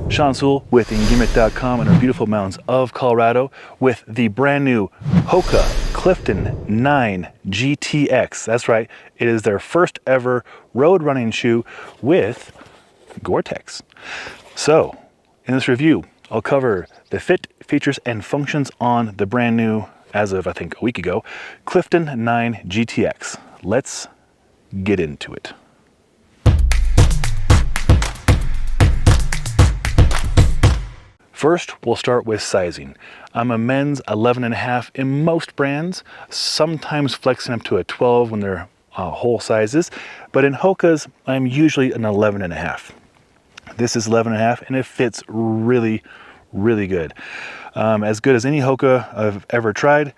Sean Sewell with Engearment.com in our beautiful mountains of Colorado with the brand new Hoka Clifton 9 GTX. That's right, it is their first ever road running shoe with GoreTex. So, in this review, I'll cover the fit, features, and functions on the brand new, as of I think a week ago, Clifton 9 GTX. Let's get into it. First, we'll start with sizing. I'm a men's 11.5 in most brands, sometimes flexing up to a 12 when they're whole sizes, but in Hoka's, I'm usually an 11.5. This is 11.5 and it fits really, really good. As good as any Hoka I've ever tried.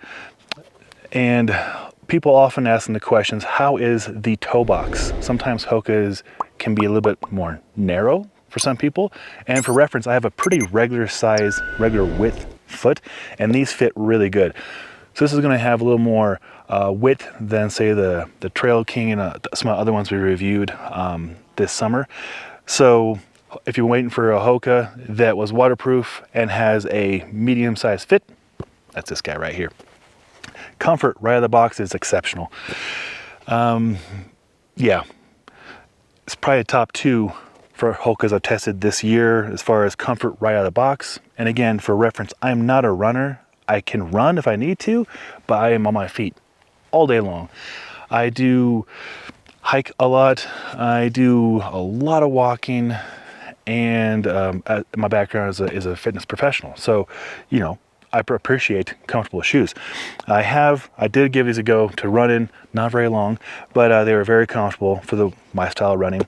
And people often ask me the questions, how is the toe box? Sometimes Hoka's can be a little bit more narrow for some people, and for reference, I have a pretty regular size, regular width foot, and these fit really good. So this is going to have a little more width than, say, the Trail King and some other ones we reviewed this summer. So if you're waiting for a Hoka that was waterproof and has a medium-sized fit, that's this guy right here. Comfort right out of the box is exceptional. Yeah, it's probably a top 2 for Hokas I've tested this year as far as comfort right out of the box. And again, for reference, I'm not a runner. I can run if I need to, but I am on my feet all day long. I do hike a lot. I do a lot of walking, and my background is a fitness professional. So, you know, I appreciate comfortable shoes. I did give these a go to run in, not very long, but they were very comfortable for my style of running.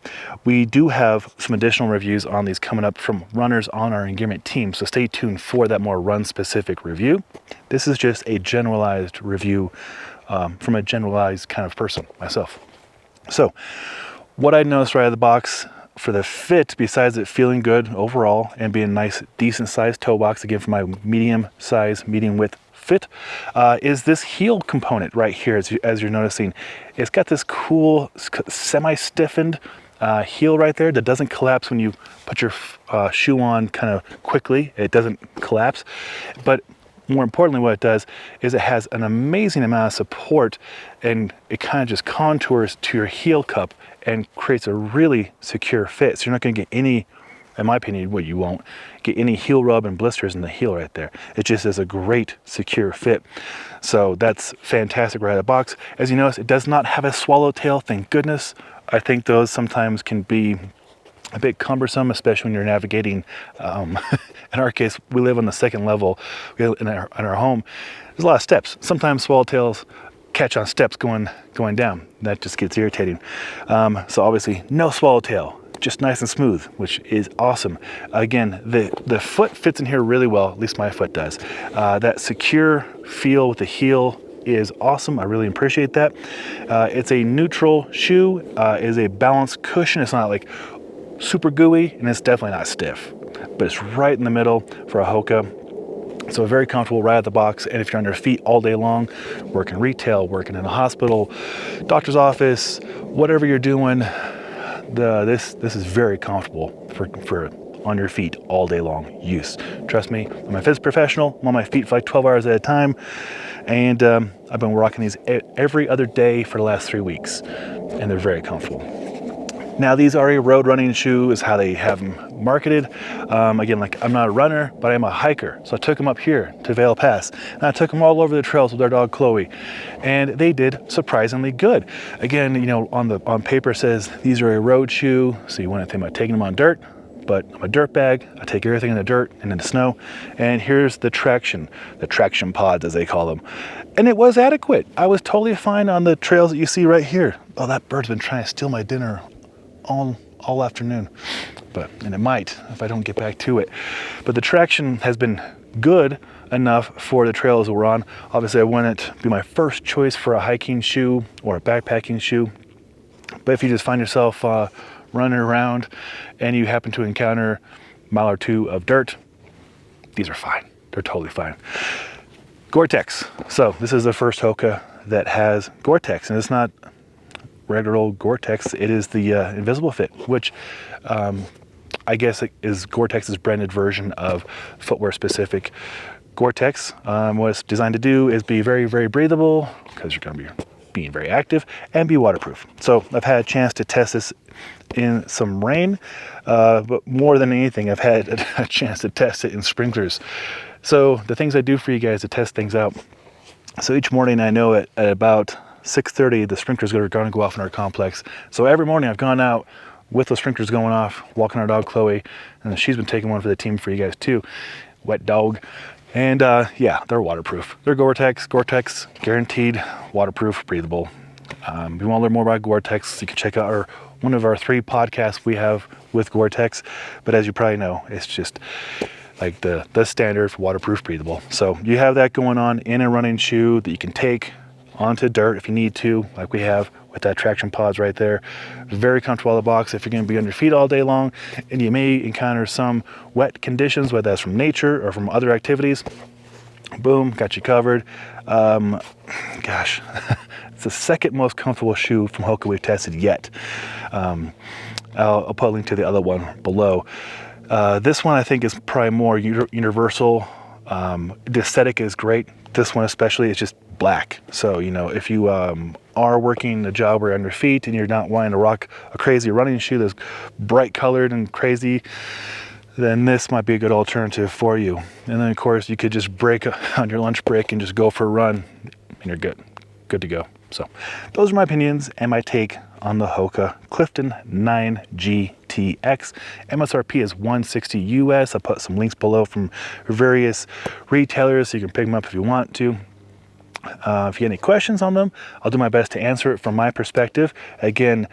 We do have some additional reviews on these coming up from runners on our Engearment team, so stay tuned for that more run-specific review. This is just a generalized review from a generalized kind of person, myself. So, what I noticed right out of the box, for the fit, besides it feeling good overall and being a nice, decent sized toe box, again for my medium size, medium width fit, is this heel component right here, as you're noticing. It's got this cool, semi-stiffened heel right there that doesn't collapse when you put your shoe on kind of quickly. It doesn't collapse, but more importantly, what it does is it has an amazing amount of support, and it kind of just contours to your heel cup and creates a really secure fit. So you're not going to get any, in my opinion, well, you won't get any heel rub and blisters in the heel right there. It just is a great secure fit. So that's fantastic right out of the box. As you notice, it does not have a swallowtail, thank goodness. I think those sometimes can be a bit cumbersome, especially when you're navigating. In our case, we live on the second level in our home. There's a lot of steps. Sometimes swallowtails catch on steps going down. That just gets irritating. So obviously, no swallowtail, just nice and smooth, which is awesome. Again, the foot fits in here really well. At least my foot does. That secure feel with the heel is awesome. I really appreciate that. It's a neutral shoe. It is a balanced cushion. It's not like super gooey, and it's definitely not stiff, but it's right in the middle for a Hoka. So very comfortable right out the box. And if you're on your feet all day long, working retail, working in a hospital, doctor's office, whatever you're doing, this is very comfortable for on your feet all day long use. Trust me, I'm a fitness professional. I'm on my feet for like 12 hours at a time, and I've been rocking these every other day for the last 3 weeks, and they're very comfortable. Now, these are a road running shoe is how they have them marketed. Again, like, I'm not a runner, but I'm a hiker. So I took them up here to Vail Pass, and I took them all over the trails with our dog Chloe, and they did surprisingly good. Again, you know, on paper it says these are a road shoe, so you wouldn't think about taking them on dirt, but I'm a dirt bag. I take everything in the dirt and in the snow. And here's the traction pods, as they call them. And it was adequate. I was totally fine on the trails that you see right here. Oh, that bird's been trying to steal my dinner all afternoon, and it might if I don't get back to it. But the traction has been good enough for the trails that we're on. Obviously, I wouldn't be my first choice for a hiking shoe or a backpacking shoe, but if you just find yourself running around and you happen to encounter a mile or two of dirt, these are fine. They're totally fine. GoreTex. So this is the first Hoka that has GoreTex, and it's not regular old GoreTex. It is the Invisible Fit, which I guess it is GoreTex's branded version of footwear specific. GoreTex, what it's designed to do is be very, very breathable, because you're going to be being very active, and be waterproof. So I've had a chance to test this in some rain, but more than anything, I've had a chance to test it in sprinklers. So the things I do for you guys to test things out. So each morning I know at about 6:30 the sprinklers are going to go off in our complex. So every morning I've gone out with those sprinklers going off, walking our dog Chloe, and she's been taking one for the team for you guys too. Wet dog. And yeah, they're waterproof. They're GoreTex, guaranteed waterproof, breathable. If you want to learn more about GoreTex, you can check out one of our 3 podcasts we have with GoreTex. But as you probably know, it's just like the standard for waterproof, breathable. So you have that going on in a running shoe that you can take onto dirt if you need to, like we have with that traction pods right there. Very comfortable out of the box if you're going to be on your feet all day long, and you may encounter some wet conditions, whether that's from nature or from other activities. Boom, got you covered. Gosh, it's the second most comfortable shoe from Hoka we've tested yet. I'll put a link to the other one below. This one I think is probably more universal. The aesthetic is great. This one especially is just black. So, you know, if you are working a job where you're on your feet and you're not wanting to rock a crazy running shoe that's bright colored and crazy, then this might be a good alternative for you. And then of course you could just break on your lunch break and just go for a run and you're good to go. So those are my opinions and my take on the Hoka Clifton 9 GTX. MSRP is $160 US. I'll put some links below from various retailers so you can pick them up if you want to. If you have any questions on them, I'll do my best to answer it from my perspective. Again,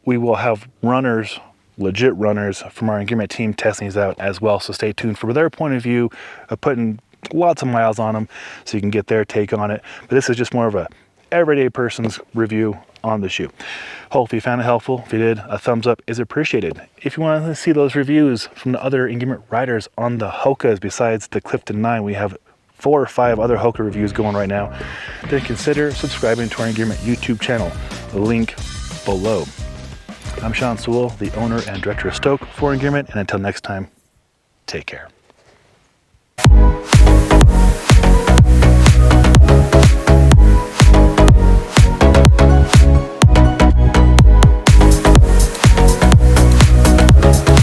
we will have runners, legit runners from our Engearment team testing these out as well. So stay tuned for their point of view of putting lots of miles on them so you can get their take on it. But this is just more of a everyday person's review on the shoe. Hopefully you found it helpful. If you did, a thumbs up is appreciated. If you want to see those reviews from the other Engearment riders on the Hokas besides the Clifton 9, we have 4 or 5 other Hoka reviews going right now, then consider subscribing to our Engearment YouTube channel. Link below. I'm Sewell, the owner and director of Stoke for Engearment, and until next time, take care.